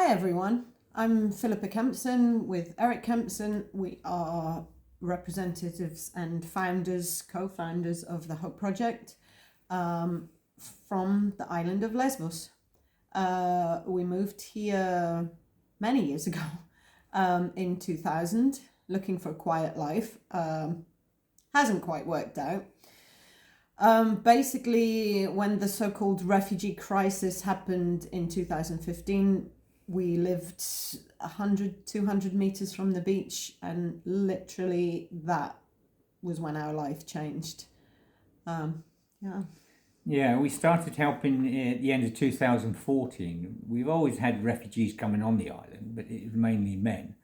Hi everyone, I'm Philippa Kempson with Eric Kempson. We are representatives and co-founders of the Hope Project from the island of Lesbos. We moved here many years ago in 2000, looking for a quiet life. Hasn't quite worked out. Basically, when the so-called refugee crisis happened in 2015, we lived 100, 200 meters from the beach, and literally that was when our life changed. Yeah, we started helping at the end of 2014. We've always had refugees coming on the island, but it was mainly men,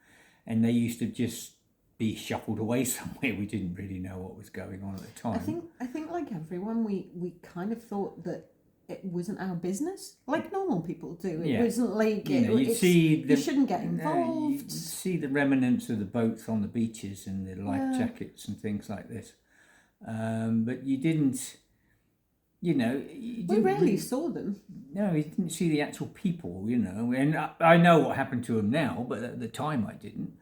and they used to just be shuffled away somewhere. We didn't really know what was going on at the time. I think like everyone, we kind of thought that it wasn't our business, like normal people do. It wasn't like you shouldn't get involved. You'd see the remnants of the boats on the beaches and the life jackets and things like this, but you didn't. We rarely saw them. No, you didn't see the actual people. And I know what happened to them now, but at the time I didn't.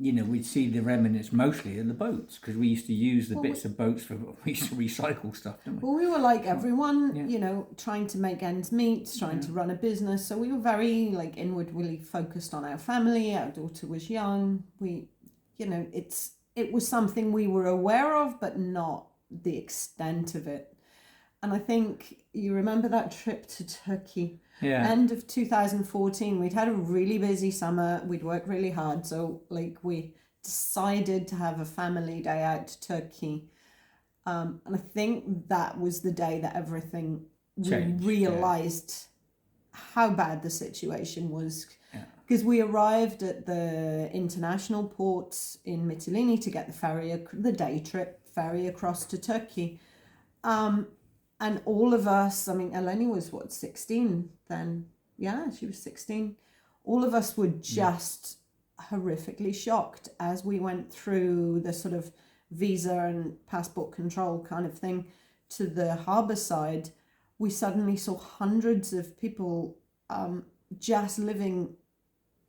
We'd see the remnants mostly of the boats, because we used to use the bits of boats we used to recycle stuff, didn't we? Well, we were like everyone, trying to make ends meet, trying to run a business. So we were very inwardly focused on our family. Our daughter was young. It was something we were aware of, but not the extent of it. And I think you remember that trip to Turkey. Yeah. End of 2014, we'd had a really busy summer. We'd worked really hard. So we decided to have a family day out to Turkey. And I think that was the day that everything changed. We realised how bad the situation was. Because we arrived at the international port in Mytilene to get the day trip ferry across to Turkey. And all of us, Eleni was 16 then? Yeah, she was 16. All of us were just horrifically shocked as we went through the sort of visa and passport control kind of thing to the harbour side. We suddenly saw hundreds of people just living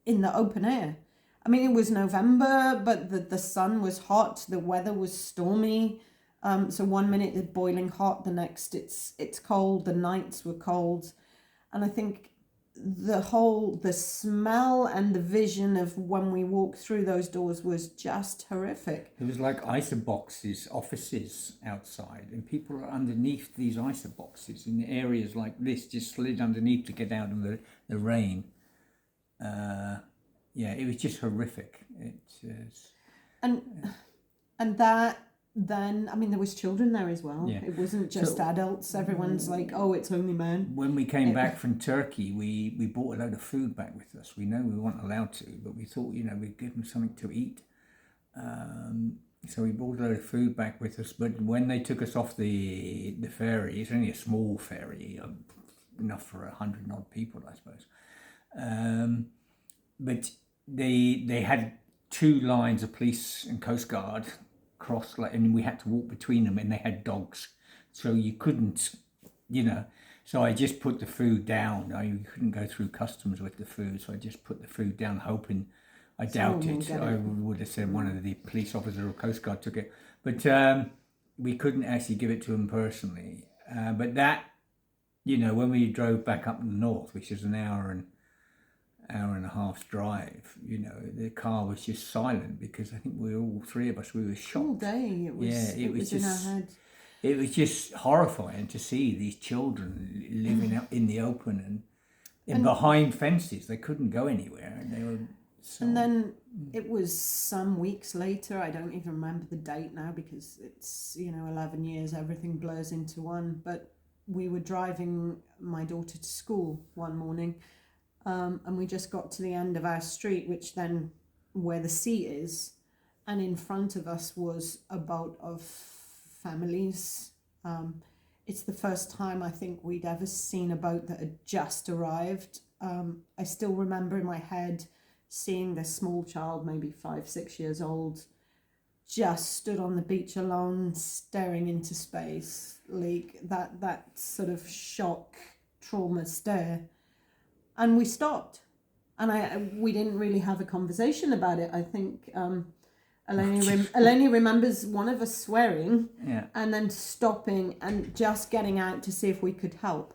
in the open air. It was November, but the sun was hot, the weather was stormy. So 1 minute it's boiling hot, the next it's cold, the nights were cold. And I think the smell and the vision of when we walked through those doors was just horrific. It was like ISA boxes, offices outside, and people are underneath these ISA boxes in areas like this, just slid underneath to get out of the rain. It was just horrific. And that then, there was children there as well. It wasn't just adults. Everyone's like, oh, it's only men. When we came back from Turkey, we brought a load of food back with us. We know we weren't allowed to, but we thought, we'd give them something to eat. So we brought a load of food back with us. But when they took us off the ferry, it's only a small ferry, enough for 100 odd people, I suppose. But they had two lines of police and Coast Guard cross, and we had to walk between them, and they had dogs, so you couldn't, so I just put the food down. You couldn't go through customs with the food, so I just put the food down, hoping, I doubt it, I would have said one of the police officers or Coast Guard took it, but we couldn't actually give it to them personally. But that, when we drove back up the north, which is an hour and a half drive, the car was just silent, because I think all three of us, we were shocked. All day it was just in our head. It was just horrifying to see these children living out in the open and behind fences. They couldn't go anywhere, and they were. And then it was some weeks later. I don't even remember the date now, because it's 11 years. Everything blurs into one. But we were driving my daughter to school one morning. And we just got to the end of our street, which then where the sea is, and in front of us was a boat of families. It's the first time I think we'd ever seen a boat that had just arrived. I still remember in my head seeing this small child, maybe 5-6 years old, just stood on the beach alone, staring into space, like that sort of shock, trauma stare. and we stopped. And we didn't really have a conversation about it. I think Eleni remembers one of us swearing, and then stopping and just getting out to see if we could help.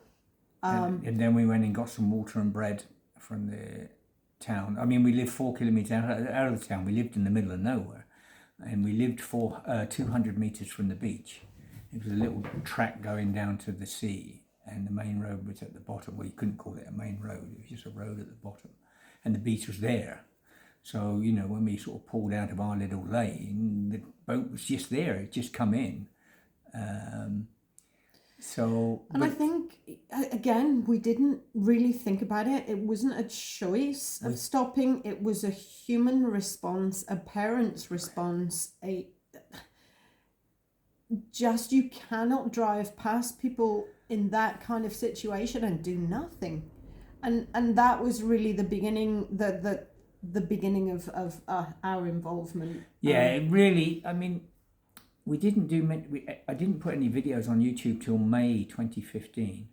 And then we went and got some water and bread from the town. I mean, we lived 4 kilometres out of the town. We lived in the middle of nowhere, and we lived 200 metres from the beach. It was a little track going down to the sea, and the main road was at the bottom. Well, you couldn't call it a main road. It was just a road at the bottom, and the beach was there. So, you know, when we sort of pulled out of our little lane, the boat was just there. It just come in. I think, again, we didn't really think about it. It wasn't a choice of stopping. It was a human response, a parent's response. You cannot drive past people in that kind of situation and do nothing. And that was really the beginning, the beginning of our involvement. Yeah, it really, I mean, we didn't do I didn't put any videos on YouTube till May 2015,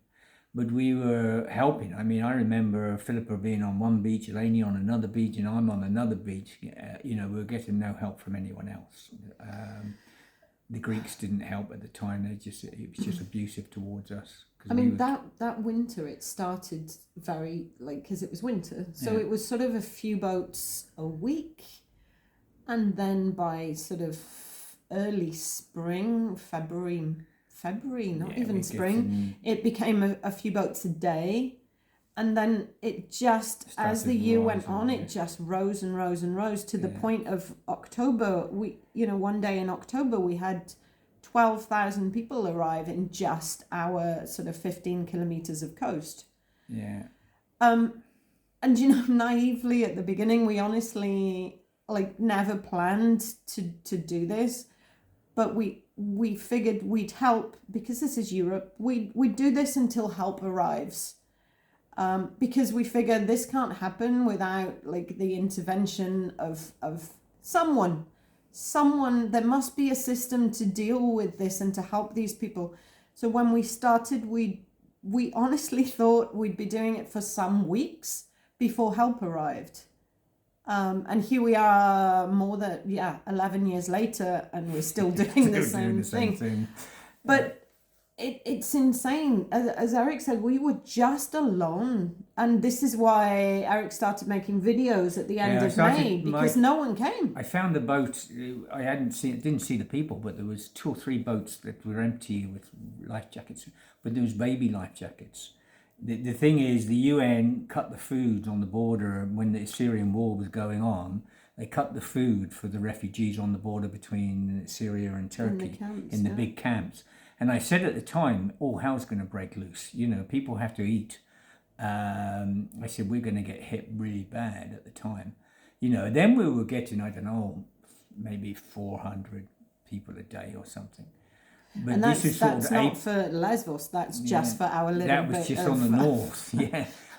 but we were helping. I mean, I remember Philippa being on one beach, Eleni on another beach, and I'm on another beach. You know, we were getting no help from anyone else. The Greeks didn't help at the time. It was just abusive towards us. I mean, that winter, it started very, because it was winter. So it was sort of a few boats a week. And then by sort of early spring, February, not even spring, it became a few boats a day. And then it just, as the year went on, it just rose and rose and rose to the point of October. One day in October, we had 12,000 people arrive in just our sort of 15 kilometers of coast. Yeah. And, naively at the beginning, we honestly, never planned to do this. But we figured we'd help, because this is Europe. We'd do this until help arrives. Because we figured this can't happen without the intervention of someone. There must be a system to deal with this and to help these people. So when we started, we honestly thought we'd be doing it for some weeks before help arrived. And here we are 11 years later, and we're still doing the same thing. But it's insane. As Eric said, we were just alone. And this is why Eric started making videos at the end of May, because no one came. I found the boat. I didn't see the people, but there was 2 or 3 boats that were empty with life jackets. But there was baby life jackets. The thing is, the UN cut the food on the border when the Syrian war was going on. They cut the food for the refugees on the border between Syria and Turkey in the big camps. And I said at the time, all hell's going to break loose. People have to eat. I said, we're going to get hit really bad at the time. Then we were getting, I don't know, maybe 400 people a day or something. But and that's not for Lesbos, that's just for our little bit. That was just on the north,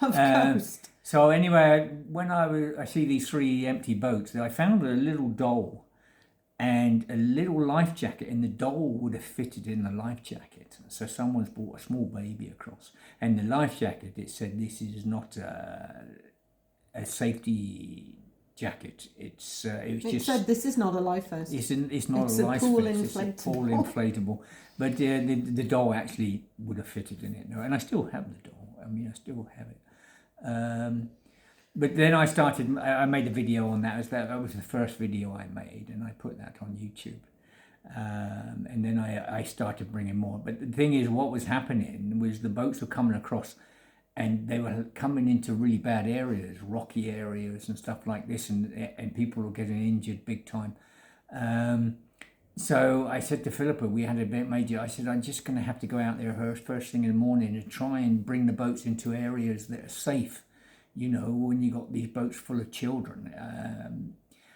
of coast. So anyway, when I see these 3 empty boats, I found a little doll and a little life jacket, and the doll would have fitted in the life jacket. So someone's brought a small baby across, and the life jacket, it said, this is not a safety jacket. It said this is not a life vest. It's not a life vest. It's a pool inflatable. But the doll actually would have fitted in it. And I still have the doll. I mean, I still have it. But then I made a video on that. That was the first video I made, and I put that on YouTube. And then I started bringing more. But the thing is, what was happening was the boats were coming across, and they were coming into really bad areas, rocky areas and stuff like this, and people were getting injured big time. So I said to Philippa, we had a bit major, I said, I'm just going to have to go out there first thing in the morning and try and bring the boats into areas that are safe, when you got these boats full of children.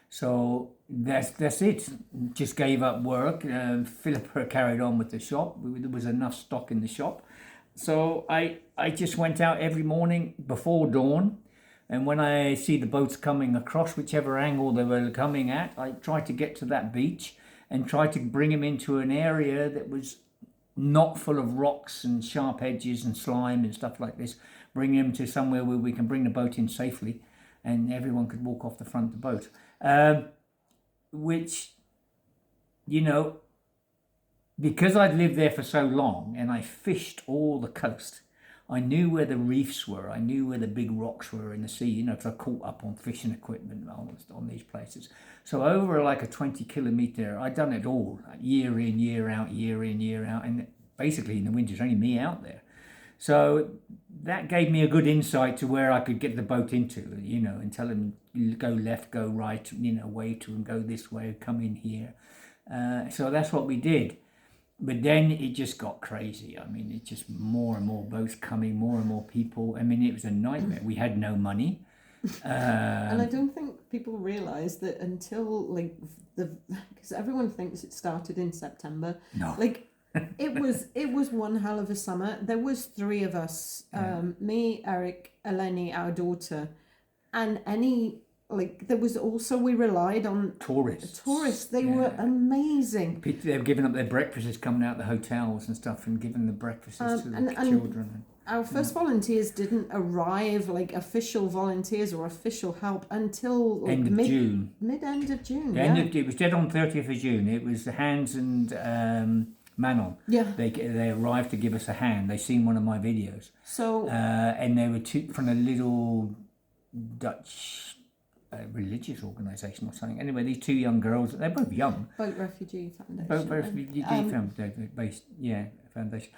So that's it. Just gave up work. Philippa carried on with the shop. There was enough stock in the shop. So I just went out every morning before dawn, and when I see the boats coming across, whichever angle they were coming at, I tried to get to that beach and tried to bring them into an area that was not full of rocks and sharp edges and slime and stuff like this, bring them to somewhere where we can bring the boat in safely, and everyone could walk off the front of the boat. Which, you know, because I'd lived there for so long and I fished all the coast, I knew where the reefs were. I knew where the big rocks were in the sea, you know, because I caught up on fishing equipment on these places. So over like a 20-kilometre, I'd done it all, year in, year out, year in, year out. And basically in the winter, it's only me out there. So that gave me a good insight to where I could get the boat into, you know, and tell them, go left, go right, you know, way to and go this way, come in here. So that's what we did. But then it just got crazy. I mean, it just more and more boats coming, more and more people. I mean, it was a nightmare. We had no money. And I don't think people realise that until like because everyone thinks it started in September. No. Like it was one hell of a summer. There was 3 of us, me, Eric, Eleni, our daughter, and there was also, we relied on tourists. They were amazing. They were giving up their breakfasts, coming out the hotels and stuff, and giving the breakfasts to the children. Our first volunteers didn't arrive, like official volunteers or official help, until like end of June. Mid-end of June. It was dead on 30th of June. It was Hans and Manon. Yeah. They arrived to give us a hand. They seen one of my videos. So and they were 2 from a little Dutch religious organisation or something. Anyway, these 2 young girls, they're both young. Boat Refugee Foundation. Boat Refugee Foundation.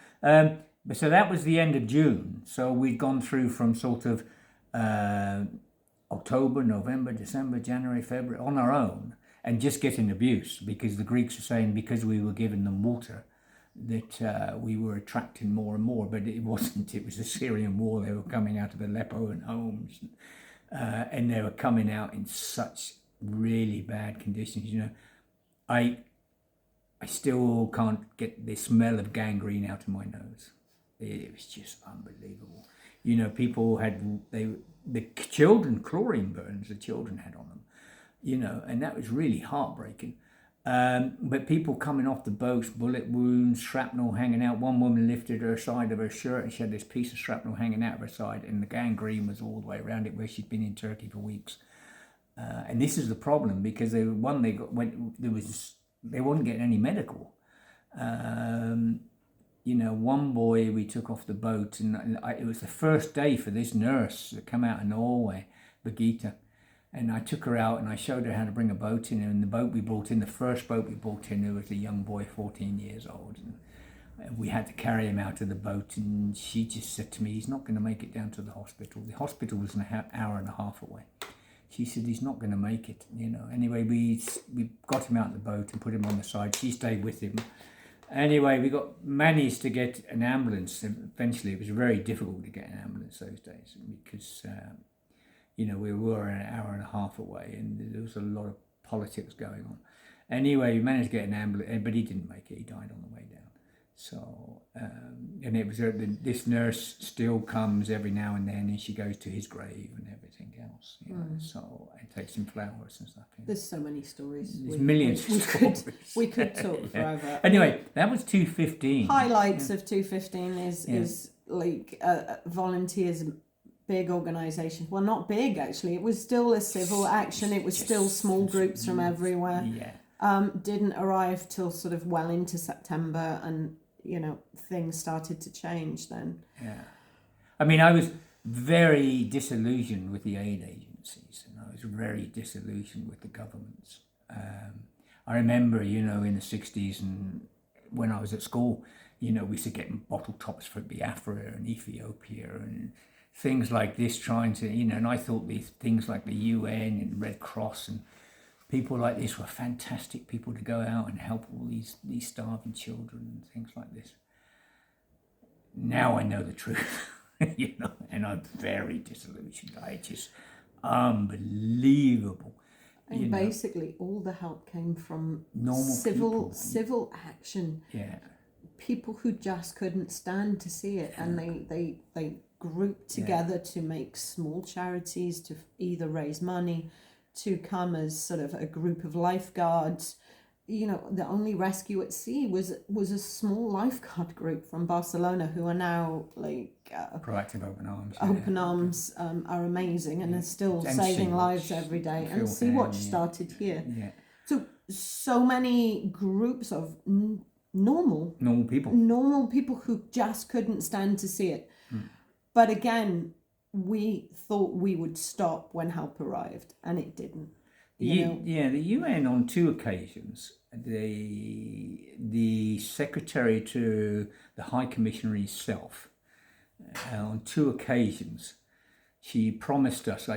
But so that was the end of June. So we'd gone through from sort of October, November, December, January, February on our own, and just getting abuse, because the Greeks were saying because we were giving them water that we were attracting more and more, but it wasn't. It was the Syrian war. They were coming out of Aleppo and Homs, and they were coming out in such really bad conditions. You know, I still can't get the smell of gangrene out of my nose. It was just unbelievable. You know, people had the children, chlorine burns the children had on them, you know, and that was really heartbreaking. But people coming off the boats, bullet wounds, shrapnel hanging out. One woman lifted her side of her shirt and she had this piece of shrapnel hanging out of her side, and the gangrene was all the way around it, where she'd been in Turkey for weeks. And this is the problem, because they wasn't getting any medical. You know, one boy we took off the boat, and it was the first day for this nurse that come out of Norway, Birgitte. And I took her out and I showed her how to bring a boat in. And the boat we brought in, the first boat we brought in, there was a young boy, 14 years old. And we had to carry him out of the boat. And she just said to me, he's not going to make it down to the hospital. The hospital was an hour and a half away. She said, he's not going to make it, you know. Anyway, we got him out of the boat and put him on the side. She stayed with him. Anyway, we managed to get an ambulance. Eventually, it was very difficult to get an ambulance those days, because you know, we were an hour and a half away, and there was a lot of politics going on. Anyway, we managed to get an ambulance, but he didn't make it. He died on the way down. So, and it was this nurse still comes every now and then, and she goes to his grave and everything else. You know, so and takes some flowers and stuff. You know. There's so many stories. There's millions of stories. We could talk forever. Anyway, that was 215. Highlights of 215 is like volunteers. Big organisations. Well, not big actually. It was still a civil action. It was still small groups from everywhere. Yeah. Didn't arrive till sort of well into September, and you know, things started to change then. Yeah. I mean, I was very disillusioned with the aid agencies, and I was very disillusioned with the governments. I remember, you know, in the 60s, and when I was at school, you know, we used to get bottle tops for Biafra and Ethiopia and things like this, trying to, you know, and I thought these things like the UN and Red Cross and people like this were fantastic people to go out and help all these starving children and things like this. Now I know the truth, you know, and I'm very disillusioned. It's just unbelievable. And basically all the help came from normal civil action. Yeah. People who just couldn't stand to see it, and they grouped together to make small charities to either raise money, to come as sort of a group of lifeguards, the only rescue at sea was a small lifeguard group from Barcelona who are now like Proactive Open Arms. Open Arms are amazing and are still And saving Sea-Watch. lives every day. And Sea-Watch started here. Yeah. So many groups of normal people who just couldn't stand to see it. But again, we thought we would stop when help arrived, and it didn't. The UN on 2 occasions, the secretary to the High Commissioner himself, on 2 occasions, she promised us,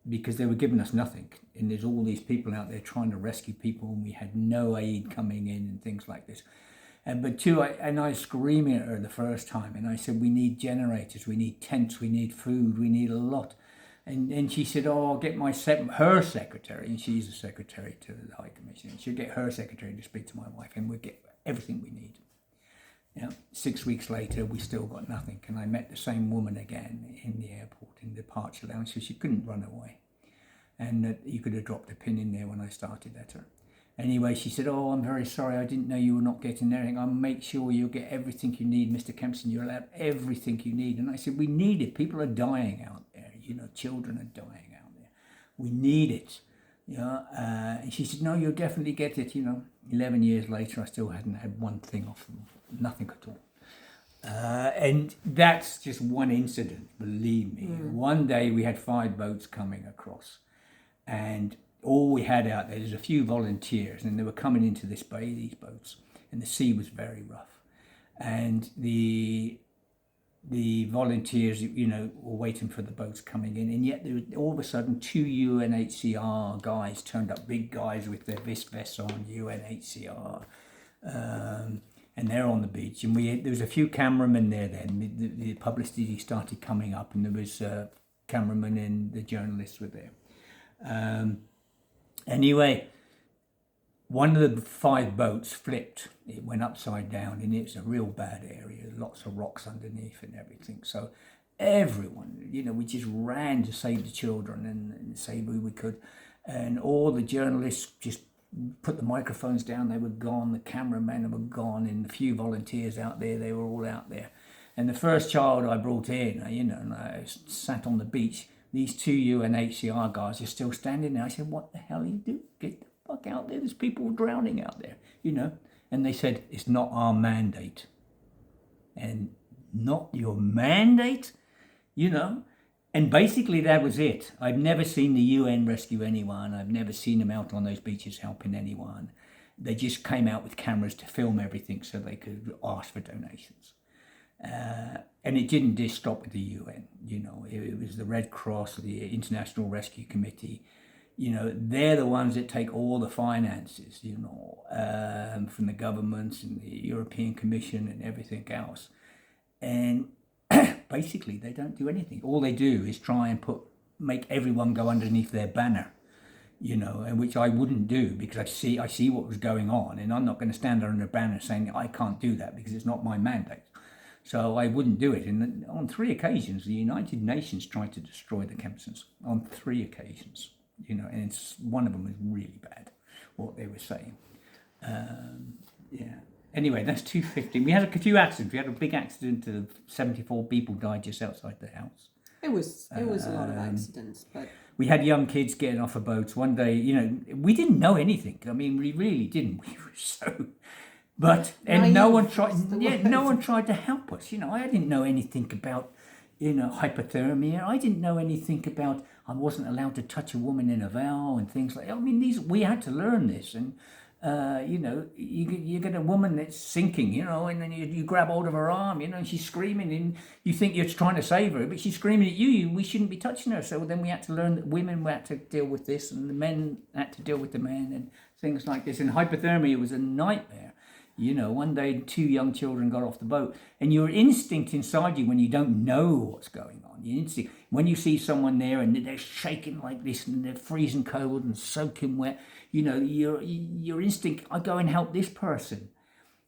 because they were giving us nothing, and there's all these people out there trying to rescue people, and we had no aid coming in and things like this. I was screaming at her the first time, and I said, we need generators, we need tents, we need food, we need a lot. And she said, I'll get her secretary, and she's the secretary to the High Commission, she'll get her secretary to speak to my wife, and we'll get everything we need. 6 weeks later, we still got nothing, and I met the same woman again in the airport, in the departure lounge, so she couldn't run away. And you could have dropped a pin in there when I started at her. Anyway, she said, I'm very sorry, I didn't know you were not getting everything. I'll make sure you'll get everything you need, Mr. Kempson. You'll have everything you need. And I said, we need it. People are dying out there. Children are dying out there. We need it. And she said, no, you'll definitely get it. 11 years later, I still hadn't had one thing off them. Nothing at all. And that's just one incident, believe me. One day we had 5 boats coming across. And all we had out there's a few volunteers, and they were coming into this bay, these boats, and the sea was very rough. And the volunteers, were waiting for the boats coming in, and yet there was, all of a sudden 2 UNHCR guys turned up, big guys with their vests on, UNHCR, and they're on the beach. And there was a few cameramen there then. The publicity started coming up, and there was cameramen and the journalists were there. Anyway, one of the 5 boats flipped. It went upside down, and it's a real bad area. Lots of rocks underneath and everything. So everyone, we just ran to save the children and save who we could. And all the journalists just put the microphones down. They were gone. The cameramen were gone, and the few volunteers out there, they were all out there. And the first child I brought in, and I sat on the beach. These 2 UNHCR guys are still standing there. I said, what the hell are you doing? Get the fuck out there. There's people drowning out there, And they said, it's not our mandate. And not your mandate? And basically that was it. I've never seen the UN rescue anyone. I've never seen them out on those beaches helping anyone. They just came out with cameras to film everything so they could ask for donations. And it didn't just stop with the UN, it was the Red Cross, the International Rescue Committee, they're the ones that take all the finances, from the governments and the European Commission and everything else. And basically they don't do anything. All they do is try and make everyone go underneath their banner, and which I wouldn't do, because I see what was going on, and I'm not going to stand under a banner saying I can't do that because it's not my mandate. So I wouldn't do it. And on 3 occasions, the United Nations tried to destroy the Kempsons. On 3 occasions, and one of them was really bad, what they were saying. Anyway, that's 250. We had a few accidents. We had a big accident of 74 people died just outside the house. It was a lot of accidents, but we had young kids getting off of boats. One day, we didn't know anything. I mean, we really didn't. We were so... no one tried to help us. I didn't know anything about, hypothermia. I didn't know anything about, I wasn't allowed to touch a woman in a vow and things like that. I mean, we had to learn this. And, you get a woman that's sinking, and then you grab hold of her arm, and she's screaming, and you think you're trying to save her, but she's screaming at you. We shouldn't be touching her. So then we had to learn that women had to deal with this, and the men had to deal with the men, and things like this. And hypothermia was a nightmare. One day 2 young children got off the boat, and your instinct inside you, when you don't know what's going on, your instinct, when you see someone there and they're shaking like this and they're freezing cold and soaking wet, your instinct, I go and help this person.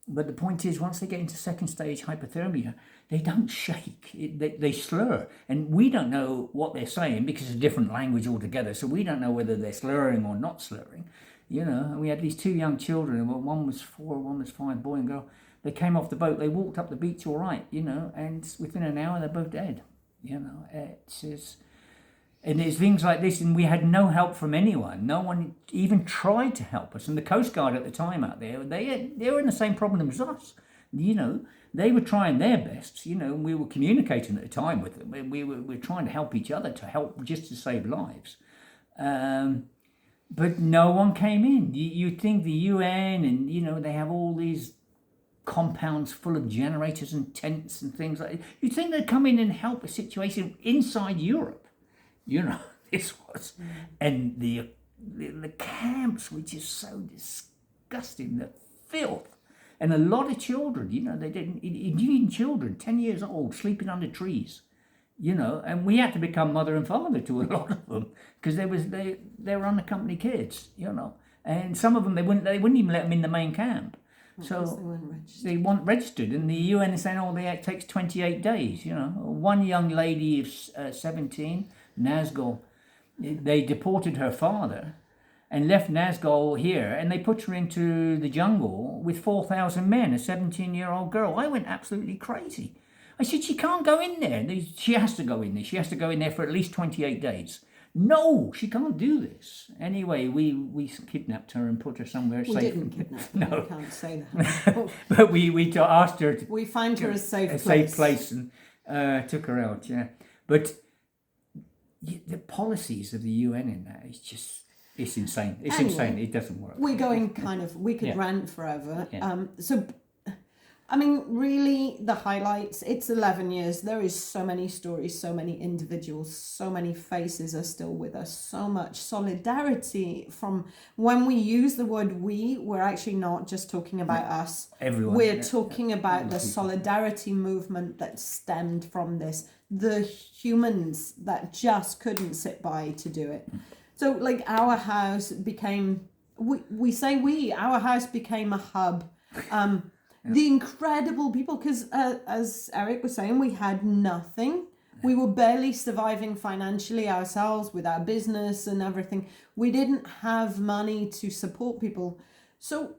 But the point is, once they get into second stage hypothermia, they don't shake, they slur. And we don't know what they're saying because it's a different language altogether, so we don't know whether they're slurring or not slurring. and we had these 2 young children, and one was 4, one was 5, boy and girl. They came off the boat, they walked up the beach all right, and within an hour they're both dead. It's just, and there's things like this, and we had no help from anyone. No one even tried to help us. And the Coast Guard at the time out there, they were in the same problem as us. They were trying their best. And we were communicating at the time with them. We were trying to help each other, to help just to save lives. But no one came in. You'd think the UN and, they have all these compounds full of generators and tents and things like that. You'd think they'd come in and help a situation inside Europe. This was. And the camps were just so disgusting, the filth. And a lot of children, they didn't, Indian children, 10 years old, sleeping under trees. And we had to become mother and father to a lot of them, because they were unaccompanied kids, and some of them they wouldn't even let them in the main camp, so they weren't registered. And the UN is saying, it takes 28 days. One young lady of 17, Nazgul, they deported her father and left Nazgul here, and they put her into the jungle with 4,000 men, a 17-year-old girl. I went absolutely crazy. I said, she can't go in there. She has to go in there. She has to go in there for at least 28 days. No, she can't do this. Anyway, we kidnapped her and put her somewhere safe. We didn't kidnap her. No. I can't say that. But we asked her to... We find her a safe place and took her out, yeah. But the policies of the UN in that is just... It's insane. It's insane. It doesn't work. We're going we could rant forever. Yeah. Really, the highlights, it's 11 years. There is so many stories, so many individuals, so many faces are still with us, so much solidarity. From when we use the word we, we're actually not just talking about us. Everyone. We're talking about the solidarity movement that stemmed from this, the humans that just couldn't sit by to do it. So, our house became, our house became a hub. The incredible people, because as Eric was saying, we had nothing. We were barely surviving financially ourselves with our business and everything. We didn't have money to support people. So,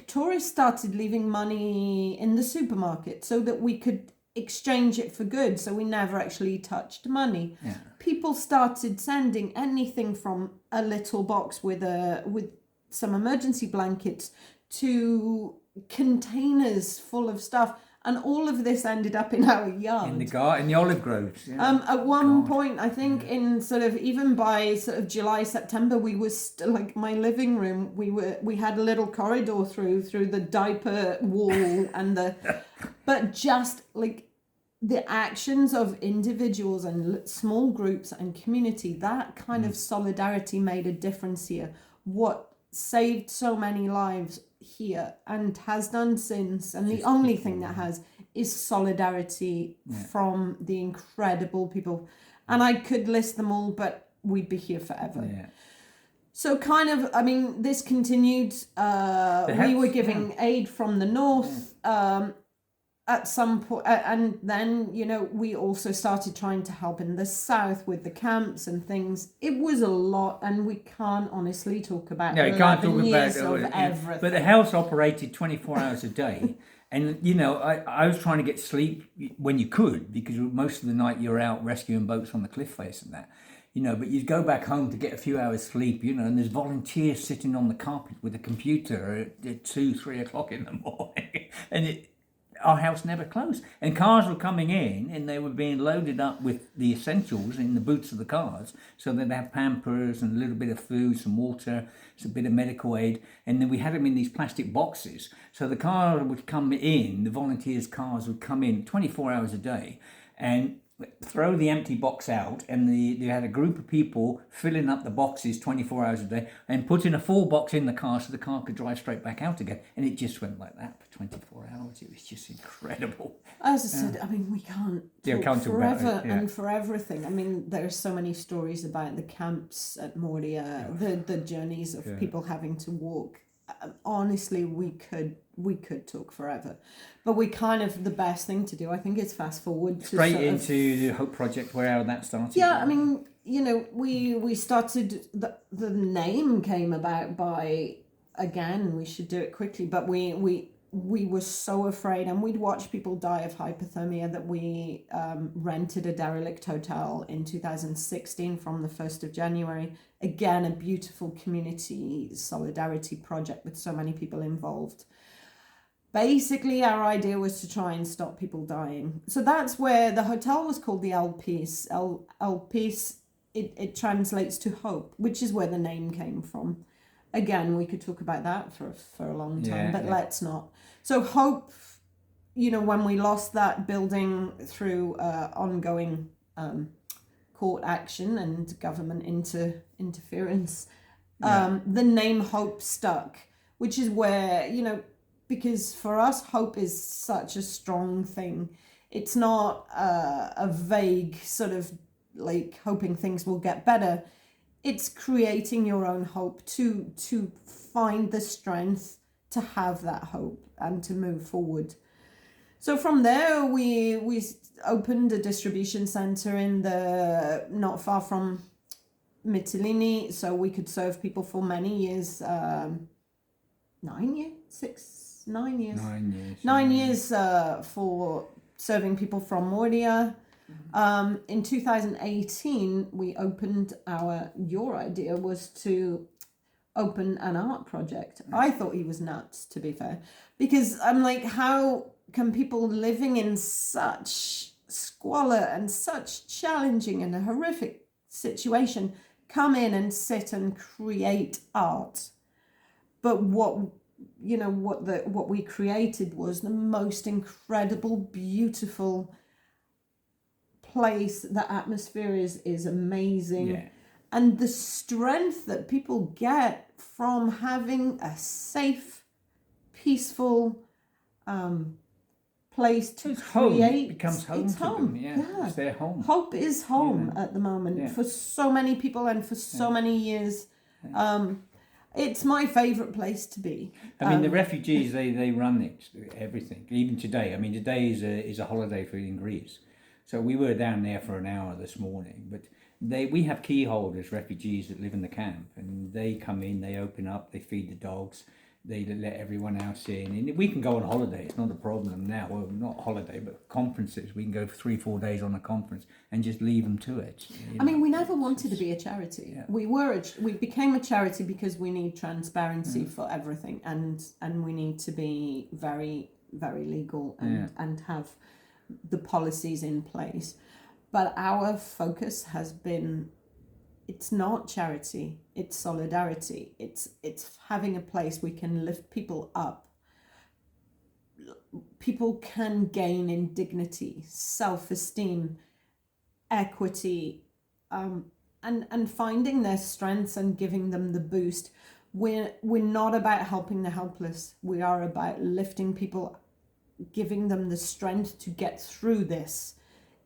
tourists started leaving money in the supermarket so that we could exchange it for goods. So we never actually touched money. Yeah. People started sending anything from a little box with some emergency blankets to containers full of stuff, and all of this ended up in our yard, in the olive groves. Yeah. At one point, I think in even by July, September, we were still my living room. We had a little corridor through the diaper wall but just the actions of individuals and small groups and community, that kind of solidarity made a difference here. What saved so many lives here and has done since, and the only thing that has, is solidarity from the incredible people. And I could list them all, but we'd be here forever. Yeah. So this continued. We were giving aid from the north at some point, and then, we also started trying to help in the south with the camps and things. It was a lot, and we can't honestly talk about everything. But the house operated 24 hours a day. And, I was trying to get sleep when you could, because most of the night you're out rescuing boats on the cliff face and that. But you'd go back home to get a few hours sleep, and there's volunteers sitting on the carpet with a computer at 2-3 o'clock in the morning. And our house never closed. And cars were coming in, and they were being loaded up with the essentials in the boots of the cars, so that they have Pampers and a little bit of food, some water, some bit of medical aid. And then we had them in these plastic boxes. So the car would come in, the volunteers' cars would come in 24 hours a day and throw the empty box out, and they had a group of people filling up the boxes 24 hours a day and putting a full box in the car so the car could drive straight back out again. And it just went like that for 24 hours. It was just incredible. As I said, we can't talk forever and for everything. There are so many stories about the camps at Moria, the journeys of people having to walk honestly, we could talk forever, but we kind of, the best thing to do, I think, is fast forward to Straight sort of- into the Hope Project, where that started. yeah, I mean, you know, we started, the name came about by, again, we should do it quickly, but we were so afraid, and we'd watch people die of hypothermia, that we rented a derelict hotel in 2016 from the 1st of January. Again, a beautiful community solidarity project with so many people involved. Basically, our idea was to try and stop people dying. So that's where the hotel was called the El Peace. El Peace, it translates to hope, which is where the name came from. Again, we could talk about that for a long time, but let's not. So hope, you know, when we lost that building through ongoing court action and government interference, the name Hope stuck, which is where, you know, because for us, hope is such a strong thing. It's not a vague sort of like hoping things will get better. It's creating your own hope to find the strength to have that hope and to move forward. So from there, we opened a distribution center in the not far from Mytilene, so we could serve people for many years. 9 years, 9 years. 9 years. 9 years for serving people from Moria. In 2018, we opened your idea was to open an art project. I thought he was nuts, to be fair, because I'm like, how can people living in such squalor and such challenging and a horrific situation come in and sit and create art? But what we created was the most incredible, beautiful place. The atmosphere is amazing. Yeah. And the strength that people get from having a safe, peaceful place to It's create. home. It becomes home it's to home. them. Yeah. It's their home. Hope is home at the moment for so many people and for so many years. It's my favourite place to be. I mean, the refugees, they run everything. Even today. I mean, today is a holiday in Greece. So we were down there for an hour this morning. But we have key holders, refugees that live in the camp. And they come in, they open up, they feed the dogs. They let everyone else in. And we can go on holiday. It's not a problem now. Well, not holiday, but conferences. We can go for 3-4 days on a conference and just leave them to it. I mean, we never wanted to be a charity. Yeah. We became a charity because we need transparency for everything, and we need to be very, very legal and have the policies in place. But our focus has been, it's not charity, it's solidarity. It's having a place we can lift people up. People can gain in dignity, self-esteem, equity, and finding their strengths and giving them the boost. We're not about helping the helpless. We are about lifting people, giving them the strength to get through this,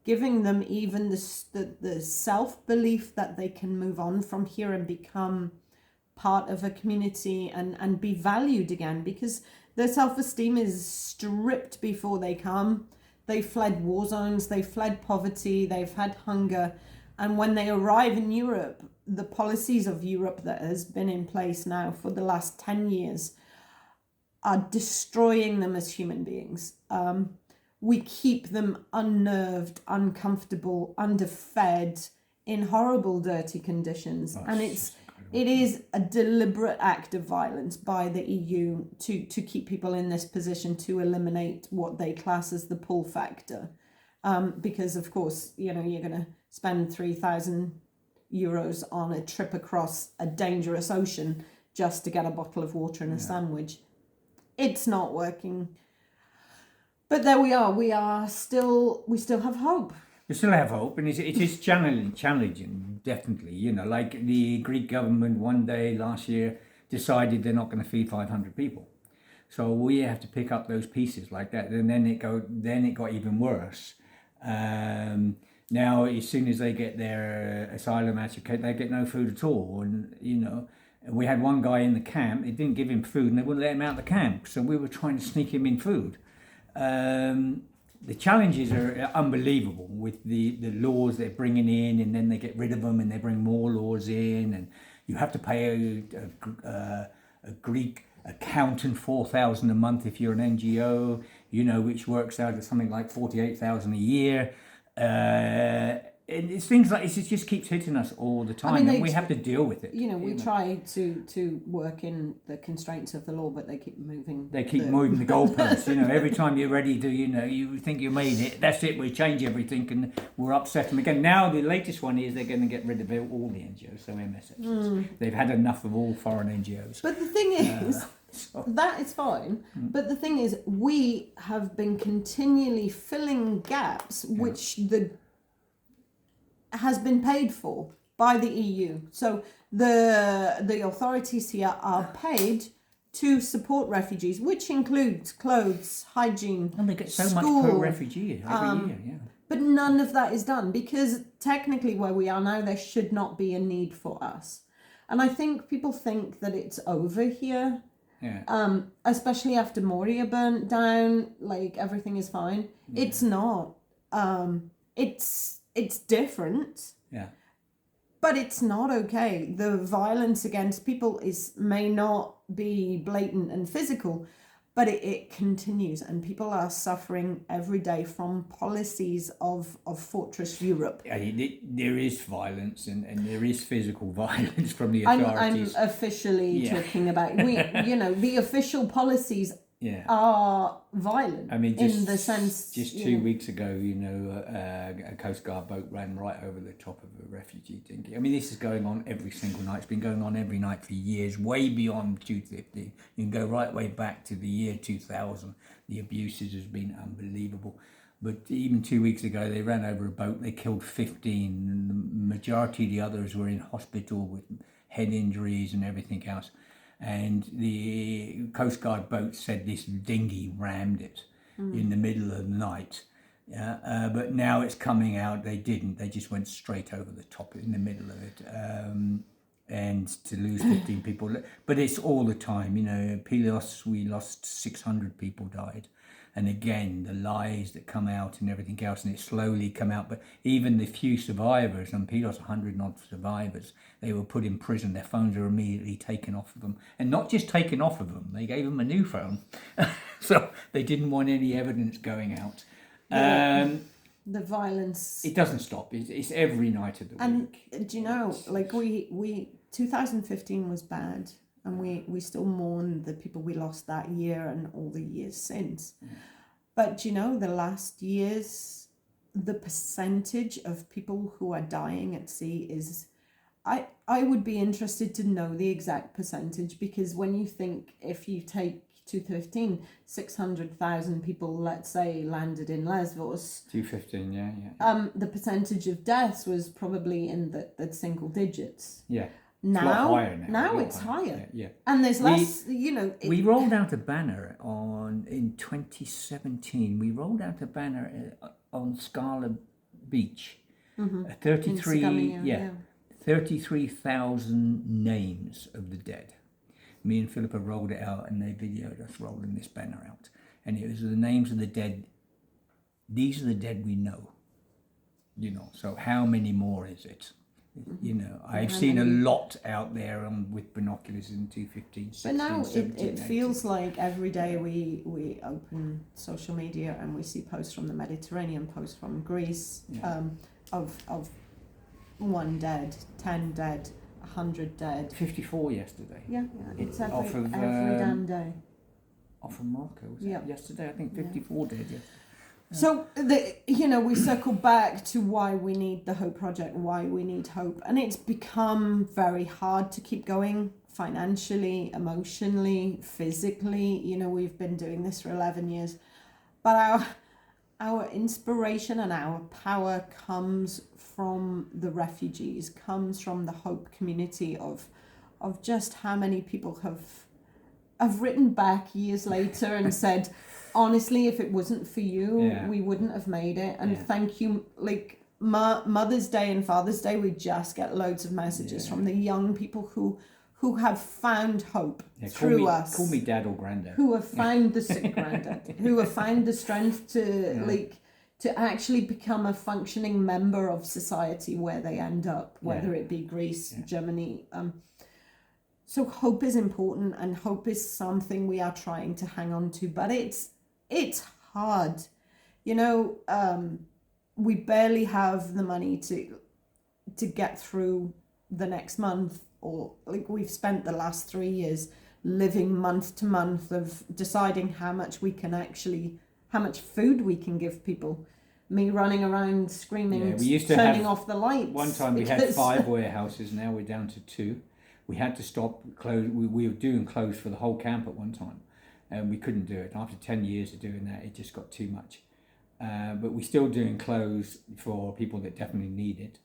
giving them even the self-belief that they can move on from here and become part of a community and be valued again, because their self-esteem is stripped before they come. They fled war zones, they fled poverty, they've had hunger. And when they arrive in Europe, the policies of Europe that has been in place now for the last 10 years are destroying them as human beings. We keep them unnerved, uncomfortable, underfed, in horrible, dirty conditions. And it is a deliberate act of violence by the EU to keep people in this position, to eliminate what they class as the pull factor. Because, of course, you're going to spend 3,000 euros on a trip across a dangerous ocean just to get a bottle of water and a sandwich. It's not working. But there we are. We still have hope. We still have hope, and it is challenging, definitely. Like the Greek government one day last year decided they're not going to feed 500 people. So we have to pick up those pieces like that, and then it got even worse. Now, as soon as they get their asylum application, they get no food at all, and And we had one guy in the camp. They didn't give him food, and they wouldn't let him out of the camp. So we were trying to sneak him in food. The challenges are unbelievable with the laws they're bringing in, and then they get rid of them, and they bring more laws in, and you have to pay a Greek accountant $4,000 a month if you're an NGO, which works out at something like $48,000 a year. And it's things like this. It just keeps hitting us all the time, and we have to deal with it. We try to work in the constraints of the law, but they keep moving. They keep moving the goalposts. Every time you're ready to, you think you made it. That's it. We change everything, and we're upset them again. Now the latest one is they're going to get rid of all the NGOs, so MSFs. They've had enough of all foreign NGOs. But the thing is. That is fine, but the thing is, we have been continually filling gaps which has been paid for by the EU. So the authorities here are paid to support refugees, which includes clothes, hygiene, and they get so school, much per refugee every year. Yeah. But none of that is done because technically, where we are now, there should not be a need for us. And I think people think that it's over here. Yeah. Especially after Moria burnt down, like everything is fine. Yeah. It's not. It's different. Yeah. But it's not okay. The violence against people may not be blatant and physical, but it continues, and people are suffering every day from policies of Fortress Europe. There is violence and there is physical violence from the authorities. I'm officially talking about the official policies are violent. I mean, in the sense. Just 2 weeks ago, a Coast Guard boat ran right over the top of a refugee dinghy. I mean, this is going on every single night. It's been going on every night for years, way beyond 2015. You can go right way back to the year 2000. The abuses has been unbelievable. But even 2 weeks ago, they ran over a boat. They killed 15. And the majority of the others were in hospital with head injuries and everything else. And the Coast Guard boat said this dinghy rammed it in the middle of the night. But now it's coming out, they didn't. They just went straight over the top in the middle of it. And to lose 15 people. But it's all the time, Pilos, we lost 600 people died. And again, the lies that come out and everything else, and it slowly come out. But even the few survivors, and Pilos, 100 odd survivors, they were put in prison. Their phones were immediately taken off of them. And not just taken off of them, they gave them a new phone. So they didn't want any evidence going out. The violence. It doesn't stop. It's every night of the week. And do you know, like we 2015 was bad. And we still mourn the people we lost that year and all the years since. Mm. But the last years, the percentage of people who are dying at sea is... I would be interested to know the exact percentage, because when you think, if you take 2015, 600,000 people, let's say, landed in Lesbos. 2015, yeah. The percentage of deaths was probably in the single digits. Yeah. Now it's higher. Yeah. And there's less, we rolled out a banner in 2017. We rolled out a banner on Scala Beach. Mm-hmm. 33,000 names of the dead. Me and Philippa rolled it out, and they videoed us rolling this banner out. And it was the names of the dead. These are the dead we know. So how many more is it? I've seen a lot out there with binoculars in 2015, 16, but now 17, it feels like every day we open social media and we see posts from the Mediterranean, posts from Greece, of 1 dead, 10 dead, 100 dead. 54 yesterday. Yeah. It's every damn day. Off of Morocco, was it? Yesterday, I think 54 dead yesterday. So, we circle back to why we need the Hope Project, why we need hope. And it's become very hard to keep going financially, emotionally, physically. We've been doing this for 11 years. But our inspiration and our power comes from the refugees, comes from the Hope community of just how many people have written back years later and said... Honestly, if it wasn't for you, we wouldn't have made it. And thank you. Like Mother's Day and Father's Day, we just get loads of messages from the young people who who have found hope Yeah, through us. Call me dad or granddad. Who have found the granddad, who have found the strength to to actually become a functioning member of society where they end up, whether it be Greece, Germany. So hope is important, and hope is something we are trying to hang on to, but it's hard. You know, we barely have the money to get through the next month, or like we've spent the last 3 years living month to month of deciding how much food we can give people. Me running around screaming, we used to turning off the lights. One time we had 5 warehouses, now we're down to 2. We had to stop close. We were doing clothes for the whole camp at one time, and we couldn't do it. After 10 years of doing that, it just got too much. But we're still doing clothes for people that definitely need it.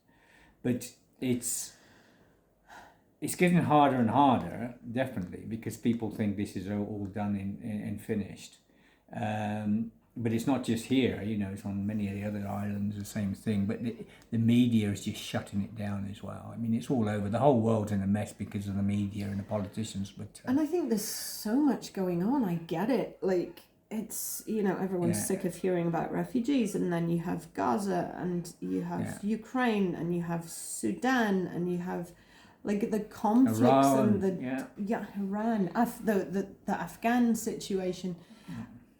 But it's getting harder and harder, definitely, because people think this is all done and finished. But it's not just here, you know, it's on many of the other islands, the same thing. But the media is just shutting it down as well. I mean, it's all over. The whole world's in a mess because of the media and the politicians. But and I think there's so much going on. I get it. Like, it's, you know, everyone's sick of hearing about refugees, and then you have Gaza, and you have Ukraine, and you have Sudan, and you have like the conflicts Iran, and Iran, the Afghan situation.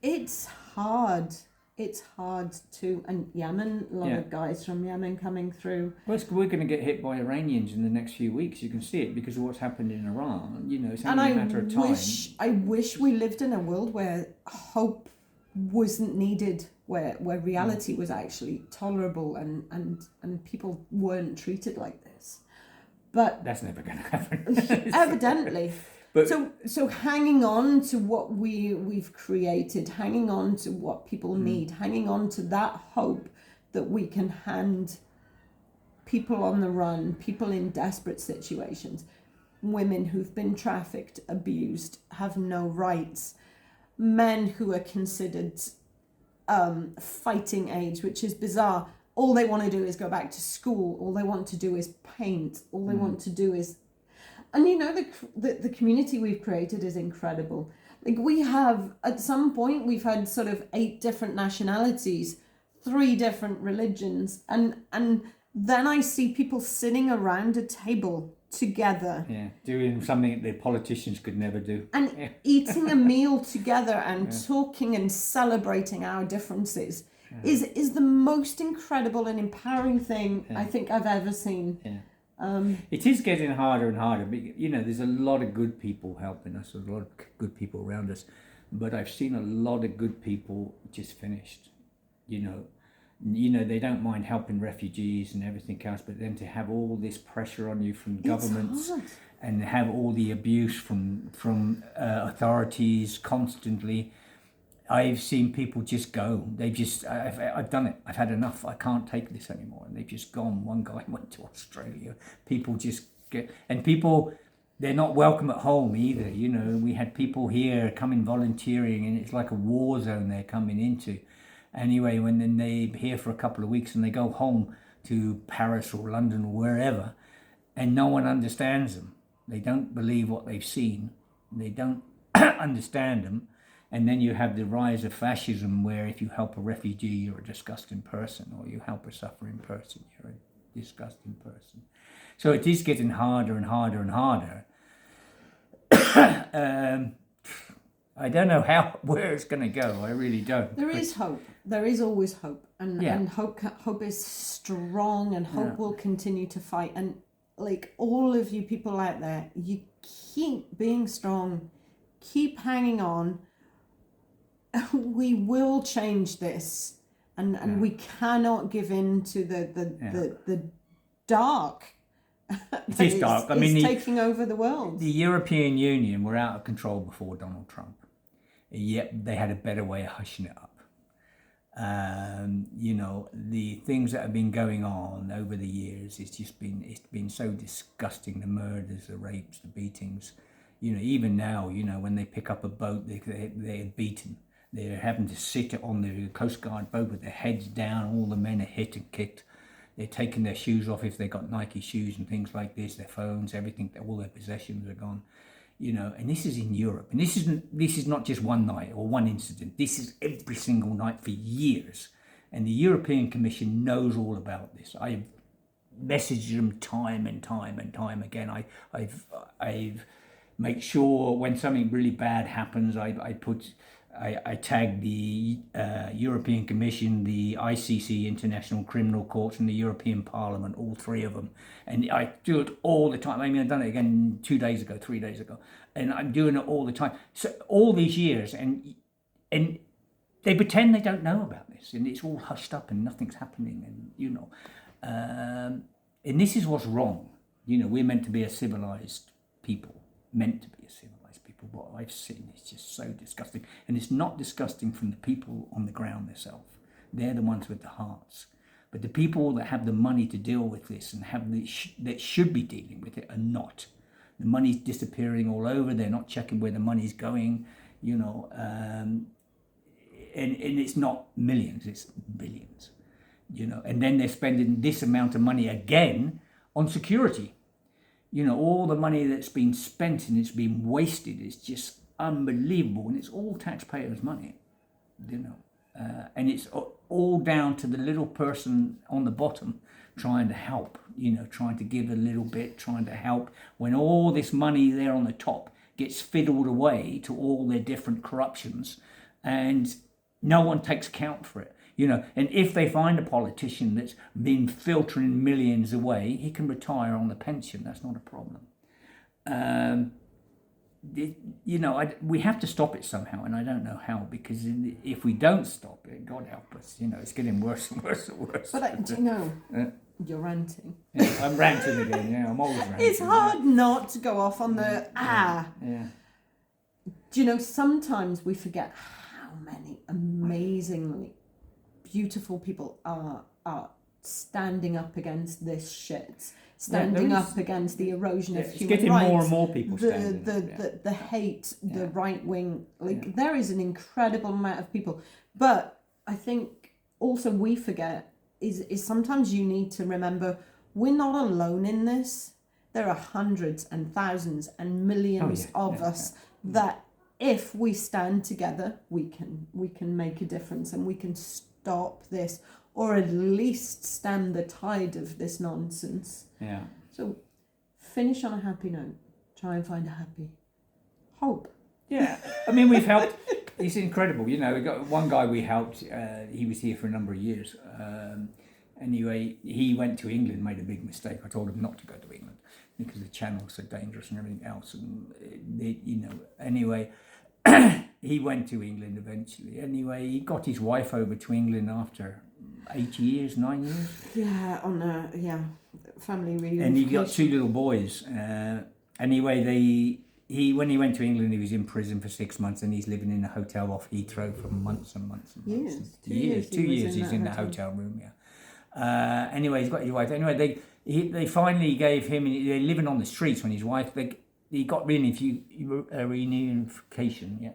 It's hard. It's hard to, and Yemen, a lot of guys from Yemen coming through. Well, we're going to get hit by Iranians in the next few weeks. You can see it because of what's happened in Iran. You know, it's only a matter of time. I wish we lived in a world where hope wasn't needed, where reality was actually tolerable and people weren't treated like this. But that's never going to happen. Evidently. But so hanging on to what we've created, hanging on to what people need, hanging on to that hope that we can hand people on the run, people in desperate situations, women who've been trafficked, abused, have no rights, men who are considered fighting age, which is bizarre. All they want to do is go back to school. All they want to do is paint. All they want to do is... And you know, the community we've created is incredible. Like, we have, at some point, we've had sort of 8 different nationalities, 3 different religions. And then I see people sitting around a table together. Yeah, doing something that the politicians could never do. And eating a meal together and talking and celebrating our differences is the most incredible and empowering thing I think I've ever seen. Yeah. It is getting harder and harder. You know, there's a lot of good people helping us, a lot of good people around us, but I've seen a lot of good people just finished. You know, they don't mind helping refugees and everything else, but then to have all this pressure on you from governments and have all the abuse from authorities constantly. I've seen people just go. I've done it. I've had enough. I can't take this anymore. And they've just gone. One guy went to Australia. People just they're not welcome at home either. You know, we had people here coming volunteering, and it's like a war zone they're coming into. Anyway, when then they're here for a couple of weeks and they go home to Paris or London or wherever, and no one understands them. They don't believe what they've seen. They don't understand them. And then you have the rise of fascism, where if you help a refugee, you're a disgusting person, or you help a suffering person, you're a disgusting person. So it is getting harder and harder and harder. I don't know where it's going to go. I really don't. There is hope. There is always hope, and hope is strong, and hope will continue to fight. And like all of you people out there, you keep being strong, keep hanging on. We will change this, and we cannot give in to the dark. It is dark. I mean, taking over the world. The European Union were out of control before Donald Trump. Yet they had a better way of hushing it up. You know, the things that have been going on over the years, it's been so disgusting. The murders, the rapes, the beatings. You know, even now, you know, when they pick up a boat, they're beaten. They're having to sit on the Coast Guard boat with their heads down. All the men are hit and kicked. They're taking their shoes off if they got Nike shoes and things like this, their phones, everything, all their possessions are gone. And this is in Europe, and this is not just one night or one incident. This is every single night for years, and the European Commission knows all about this. I've messaged them time and time and time again. I've made sure when something really bad happens, I tag the European Commission, the ICC, International Criminal Courts, and the European Parliament, all three of them. And I do it all the time. I mean, I've done it again 2 days ago, 3 days ago. And I'm doing it all the time. So all these years, and they pretend they don't know about this. And it's all hushed up and nothing's happening. And, and this is what's wrong. We're meant to be a civilized people. Meant to be a civilized people. What I've seen is just so disgusting, and it's not disgusting from the people on the ground themselves. They're the ones with the hearts, but the people that have the money to deal with this and that should be dealing with it are not. The money's disappearing all over. They're not checking where the money's going, and it's not millions, it's billions, and then they're spending this amount of money again on security. All the money that's been spent and it's been wasted is just unbelievable, and it's all taxpayers' money, and it's all down to the little person on the bottom trying to help, trying to give a little bit, trying to help, when all this money there on the top gets fiddled away to all their different corruptions, and no one takes account for it. And if they find a politician that's been filtering millions away, he can retire on the pension. That's not a problem. We have to stop it somehow, and I don't know how, because if we don't stop it, God help us, it's getting worse and worse and worse. But you're ranting. Yeah, I'm ranting again. Yeah, I'm always ranting. It's hard not to go off on the Yeah. Sometimes we forget how many amazingly beautiful people are standing up against this shit, standing up against the erosion of human rights. It's getting more and more people standing the hate, the right wing. There is an incredible amount of people, but I think also we forget is sometimes you need to remember we're not alone in this. There are hundreds and thousands and millions of us that if we stand together, we can make a difference, and we can stop this, or at least stem the tide of this nonsense. Yeah. So finish on a happy note. Try and find a happy hope. Yeah. I mean, we've helped. It's incredible. We got one guy we helped. He was here for a number of years. Anyway, he went to England, made a big mistake. I told him not to go to England because the channel's so dangerous and everything else. And, anyway, he went to England eventually. Anyway, he got his wife over to England after 8 years, 9 years. Yeah, on a family reunion. And he got 2 little boys. Anyway, when he went to England, he was in prison for 6 months, and he's living in a hotel off Heathrow for months and months and months. 2 years. 2 years he's in that hotel room. Yeah. Anyway, he's got his wife. Anyway, they finally gave him. They're living on the streets when his wife. He got reunification. Yeah.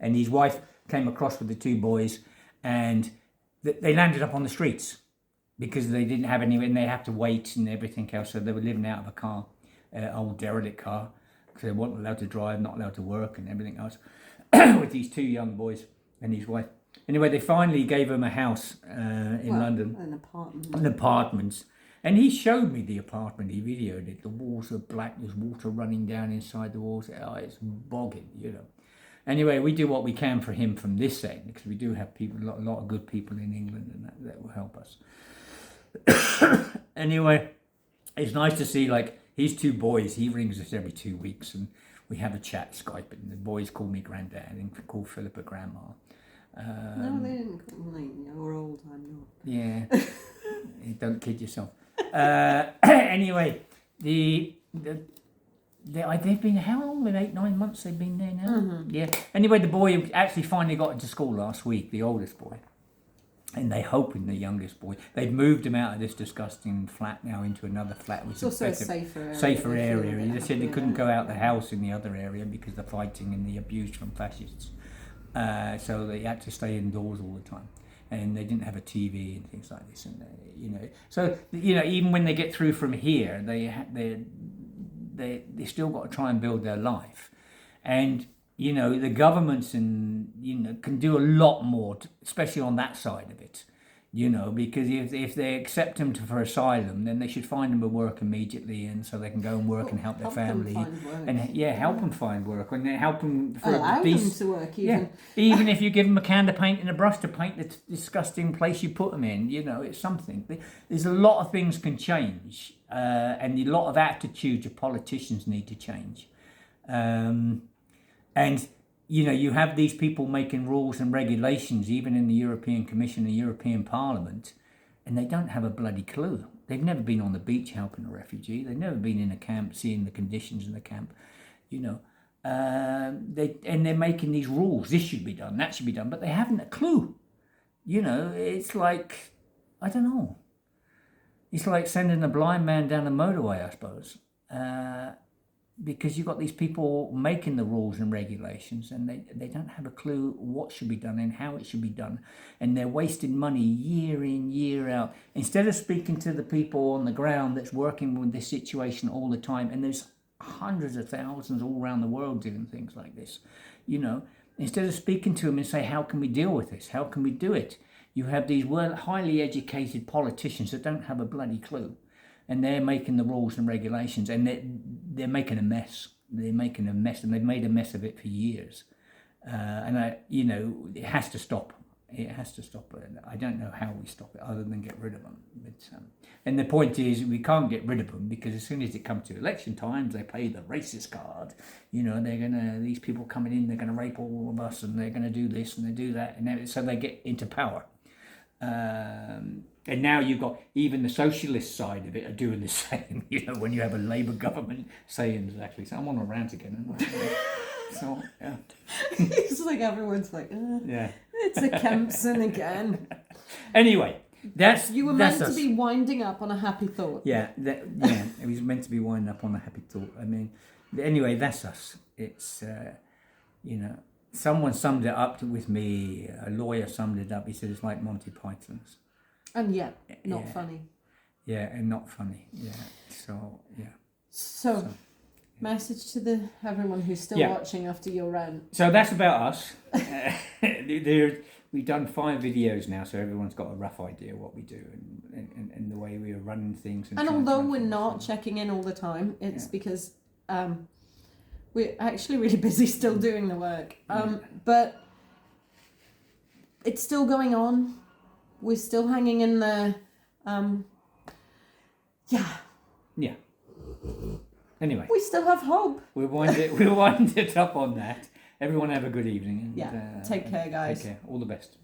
And his wife came across with the 2 boys, and they landed up on the streets because they didn't have anywhere, and they had to wait and everything else. So they were living out of a car, old derelict car, because they weren't allowed to drive, not allowed to work, and everything else. With these 2 young boys and his wife. Anyway, they finally gave him a house in London. An apartment. And he showed me the apartment. He videoed it. The walls are black. There's water running down inside the walls. Oh, it's bogging, Anyway, we do what we can for him from this end, because we do have people, a lot of good people in England, and that will help us. Anyway, it's nice to see, his 2 boys. He rings us every 2 weeks, and we have a chat, Skype, and the boys call me granddad and call Philippa grandma. No, they didn't call me. You're old, I'm not. Yeah, don't kid yourself. Anyway, they've been, how long? 8, 9 months they've been there now? Mm-hmm. Yeah. Anyway, the boy actually finally got into school last week, the oldest boy. And they're hoping the youngest boy. They've moved him out of this disgusting flat now into another flat, which is also better, a safer area. Safer area. They said they couldn't go out the house in the other area because of the fighting and the abuse from fascists. So they had to stay indoors all the time. and they didn't have a TV and things like this, and so even when they get through from here, they still got to try and build their life, and the governments can do a lot more, especially on that side of it. Because if they accept them for asylum, then they should find them a work immediately, and so they can go and work and help their family, and help them find work, and help them allow them to work even. Yeah, even if you give them a can of paint and a brush to paint the disgusting place you put them in, it's something. There's a lot of things can change, and a lot of attitudes of politicians need to change, and you have these people making rules and regulations, even in the European Commission and European Parliament, and they don't have a bloody clue. They've never been on the beach helping a refugee. They've never been in a camp, seeing the conditions in the camp. They're making these rules. This should be done, that should be done, but they haven't a clue. It's like, I don't know. It's like sending a blind man down the motorway, I suppose. Because you've got these people making the rules and regulations, and they don't have a clue what should be done and how it should be done, and they're wasting money year in, year out, instead of speaking to the people on the ground that's working with this situation all the time. And there's hundreds of thousands all around the world doing things like this. Instead of speaking to them and say, how can we deal with this, how can we do it, you have these highly educated politicians that don't have a bloody clue. And they're making the rules and regulations, and they're making a mess. They're making a mess, and they've made a mess of it for years. It has to stop. It has to stop. I don't know how we stop it other than get rid of them. And the point is, we can't get rid of them, because as soon as it comes to election times, they play the racist card. These people coming in, they're gonna rape all of us, and they're gonna do this and they do that, and so they get into power. And now you've got even the socialist side of it are doing the same. When you have a Labour government saying exactly. So I'm on a rant again. So yeah, it's like everyone's like, it's a Kempson again. Anyway, you were meant to be winding up on a happy thought. Yeah, it was meant to be winding up on a happy thought. I mean, anyway, that's us. It's someone summed it up with me. A lawyer summed it up. He said it's like Monty Python's. And not funny. Yeah, and not funny. Yeah. So yeah. So message to everyone who's still watching after your rant. So that's about us. We've done 5 videos now, so everyone's got a rough idea what we do and the way we are running things. And although we're not checking in all the time, it's because we're actually really busy still doing the work. But it's still going on. We're still hanging in there. Yeah. Anyway. We still have hope. We'll wind it up on that. Everyone have a good evening. And, take care, guys. Take care. All the best.